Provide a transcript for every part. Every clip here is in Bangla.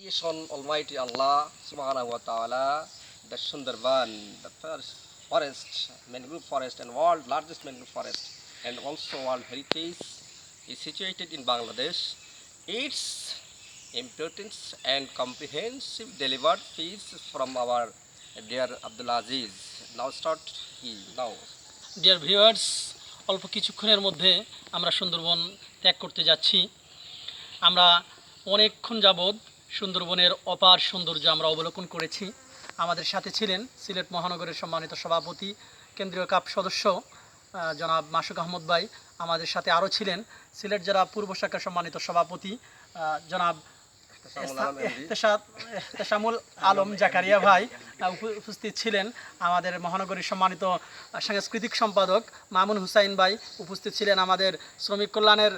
creation Almighty Allah Subhanahu wa Taala, the Sundarban, the first forest, mangrove forest, and world largest mangrove forest, and also world heritage, is situated in Bangladesh. Its importance and comprehensive delivered fees from our dear Abdul Aziz. Now start he now. Dear viewers, অল্প কিছুক্ষণের মধ্যে আমরা সুন্দরবন ত্যাগ করতে যাচ্ছি। আমরা অনেকক্ষণ যাবৎ সুন্দরবনের অপার সৌন্দর্য আমরা অবলোকন করেছি। আমাদের সাথে ছিলেন সিলেট মহানগরের সম্মানিত সভাপতি, কেন্দ্রীয় কাপ সদস্য জনাব মাসুক আহমদ ভাই। আমাদের সাথে আরও ছিলেন সিলেট জেলা পূর্ব শাখার সম্মানিত সভাপতি জনাব এহতেশামুল আলম জাকারিয়া ভাই। উপস্থিত ছিলেন আমাদের মহানগরীর সম্মানিত সাংস্কৃতিক সম্পাদক মামুন হুসাইন ভাই। উপস্থিত ছিলেন আমাদের শ্রমিক কল্যাণের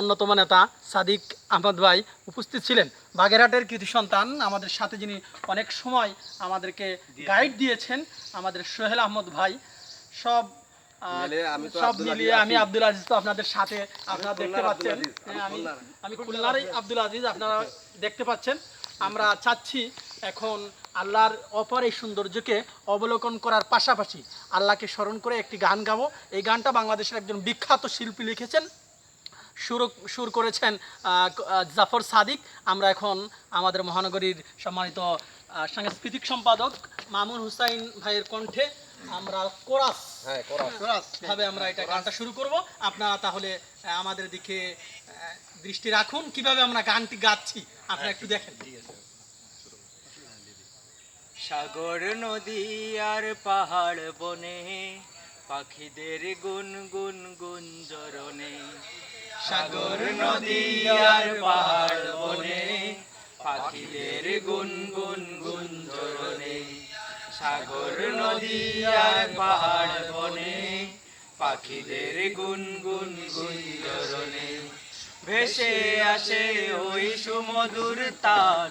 অন্যতম নেতা সাদিক আহমদ ভাই। উপস্থিত ছিলেন বাগেরহাটের কৃতি সন্তান, আমাদের সাথে যিনি অনেক সময় আমাদেরকে গাইড দিয়েছেন, আমাদের সোহেল আহমদ ভাই। সব মিলিয়ে আমি আব্দুল আজিজ, তো আপনাদের সাথে আপনারা দেখতে পাচ্ছেন, আমি খুলনারই আব্দুল আজিজ, আপনারা দেখতে পাচ্ছেন। আমরা চাচ্ছি এখন আল্লাহর অপার এই সৌন্দর্যকে অবলোকন করার পাশাপাশি আল্লাহকে স্মরণ করে একটি গান গাবো। এই গানটা বাংলাদেশের একজন বিখ্যাত শিল্পী লিখেছেন, সুর করেছেন জাফর সাদিক। আমরা এখন আমাদের মহানগরীর সম্মানিত সাংস্কৃতিক সম্পাদক মামুন হুসাইন ভাইয়ের কণ্ঠে আমরা কোরাস ভাবে আমরা এটা গানটা শুরু করব। আপনারা তাহলে আমাদের দিকে দৃষ্টি রাখুন, কিভাবে আমরা গানটি গাচ্ছি আপনারা একটু দেখেন। সাগর নদী আর পাহাড় বনে পাখিদের গুন গুন গুঞ্জরণে, সাগর নদী আর পাহাড় বনে পাখিদের গুন গুন গুঞ্জরণে, সাগর নদী আর পাহাড় বনে পাখিদের গুন গুন গুঞ্জরণে, ভেসে আসে ওই সুমধুর তান,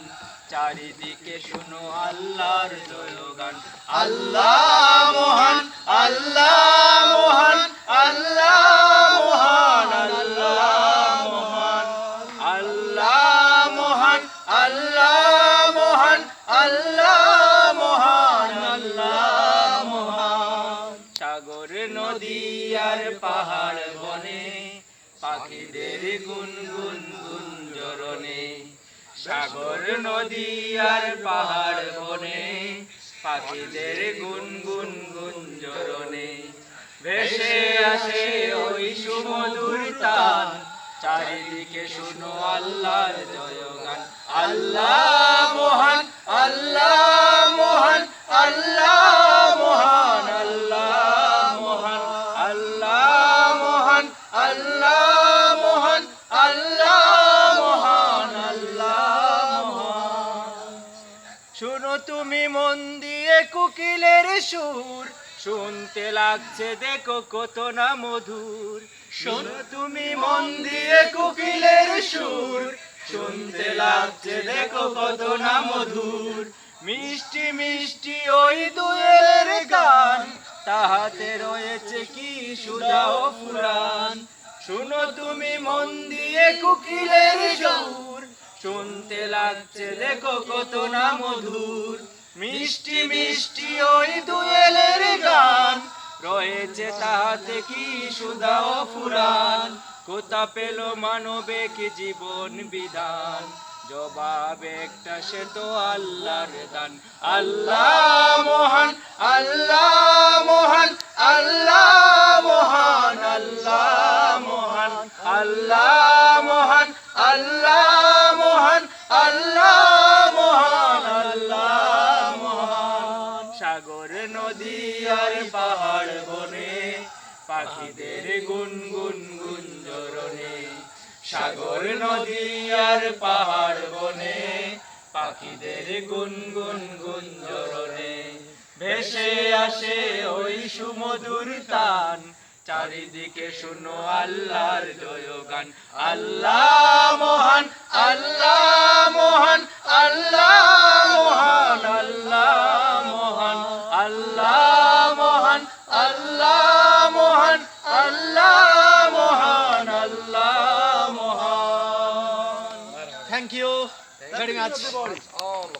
চারিদিকে শুনো আল্লাহর জয়গান। আল্লাহ মহান, আল্লাহ মহান, আল্লাহ মহান, আল্লাহ মহান, আল্লাহ মহান, আল্লাহ মহান, আল্লাহ মহান, আল্লাহ মহান। সাগর নদী আর পাহাড় বনে পাখিদের গুন গুন গুঞ্জরণে, সাগর নদী আর পাহাড় বনে পাখিদের গুন গুন গুঞ্জরণে, ভেসে আসে ওই সুমধুর তান, চারিদিকে শুনো আল্লাহর জয়গান। আল্লাহ মহান, আল্লাহ মহান, আল্লাহ মহান, আল্লাহ মহান, আল্লাহ মহান, আল্লাহ মহান, আল্লাহ মহান, আল্লাহ মহান। শুনো তুমি মন দিয়ে কোকিলের সুর, শুনতে লাগছে দেখো কত না মধুর। শোনো তুমি মন দিয়ে কোকিলের সুর, শুনতে লাগছে দেখো কত না মধুর। মিষ্টি মিষ্টি ওই দোয়েলের গান, তাহাতে রয়েছে কি সুধা ও ফুরান। শুনো তুমি মন দিয়ে কোকিলের সুর, শুনতে লাগছে দেখো কত না মধুর। মিষ্টি মিষ্টি ওই দোয়েলের গান, রয়েছে তাহাতে কি সুধা ও ফুরান। কোথা পেল মানবিক জীবন বিধান, জবাব একটা সে তো আল্লাহর দান। আল্লাহ মহান, আল্লাহ মহান, আল্লাহ মহান, আল্লাহ মহান, আল্লাহ মহান, আল্লাহ মহান, আল্লাহ মহান, আল্লাহ মহান। সাগর নদী আর পাহাড় বনে পাখিদের গুন গুন গুঞ্জরণে, সাগর নদী আর পাহাড় বনে পাখিদের গুন গুন গুঞ্জরণে, ভেসে আসে ওই সুমধুর তান, চারিদিকে শুনো আল্লাহর জয়গান। আল্লাহ মহান, আল্লাহ মহান, আল্লাহ মহান, আল্লাহ মহান, আল্লাহ মহান, আল্লাহ মহান, আল্লাহ মহান, আল্লাহ মহান। Thank you very much. Much all of